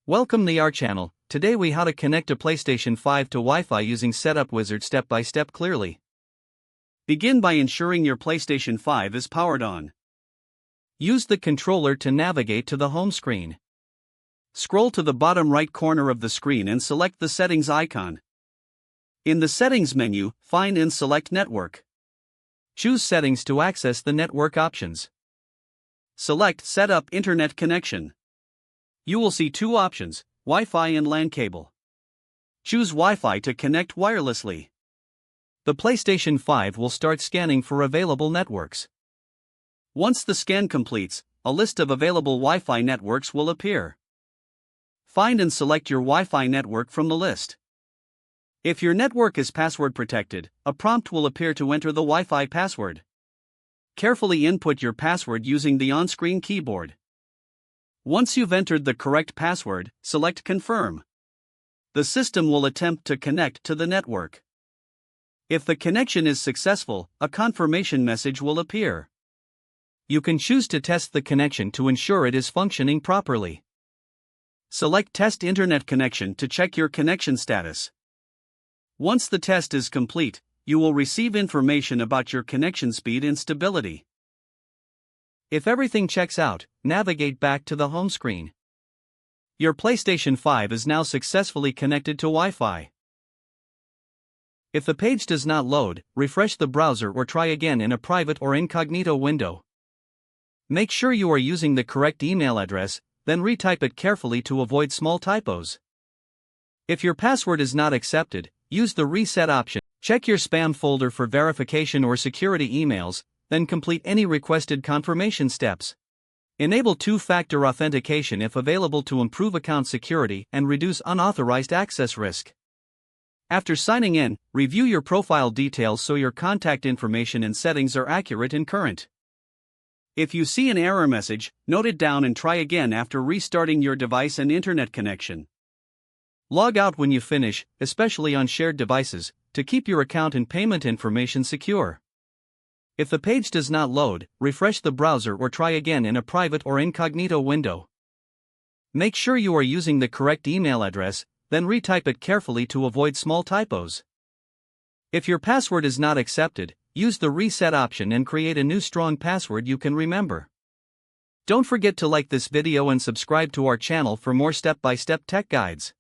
Welcome to our channel. Today we how to connect a PlayStation 5 to Wi-Fi using Setup Wizard step by step clearly. Begin by ensuring your PlayStation 5 is powered on. Use the controller to navigate to the home screen. Scroll to the bottom right corner of the screen and select the settings icon. In the settings menu, find and select network. Choose settings to access the network options. Select Set up Internet Connection. You will see two options, Wi-Fi and LAN cable. Choose Wi-Fi to connect wirelessly. The PlayStation 5 will start scanning for available networks. Once the scan completes, a list of available Wi-Fi networks will appear. Find and select your Wi-Fi network from the list. If your network is password protected, a prompt will appear to enter the Wi-Fi password. Carefully input your password using the on-screen keyboard. Once you've entered the correct password, select Confirm. The system will attempt to connect to the network. If the connection is successful, a confirmation message will appear. You can choose to test the connection to ensure it is functioning properly. Select Test Internet Connection to check your connection status. Once the test is complete, you will receive information about your connection speed and stability. If everything checks out, navigate back to the home screen. Your PlayStation 5 is now successfully connected to Wi-Fi. If the page does not load, refresh the browser or try again in a private or incognito window. Make sure you are using the correct email address, then retype it carefully to avoid small typos. If your password is not accepted, use the reset option. Check your spam folder for verification or security emails, then complete any requested confirmation steps. Enable two-factor authentication if available to improve account security and reduce unauthorized access risk. After signing in, review your profile details so your contact information and settings are accurate and current. If you see an error message, note it down and try again after restarting your device and internet connection. Log out when you finish, especially on shared devices, to keep your account and payment information secure. If the page does not load, refresh the browser or try again in a private or incognito window. Make sure you are using the correct email address, then retype it carefully to avoid small typos. If your password is not accepted, use the reset option and create a new strong password you can remember. Don't forget to like this video and subscribe to our channel for more step-by-step tech guides.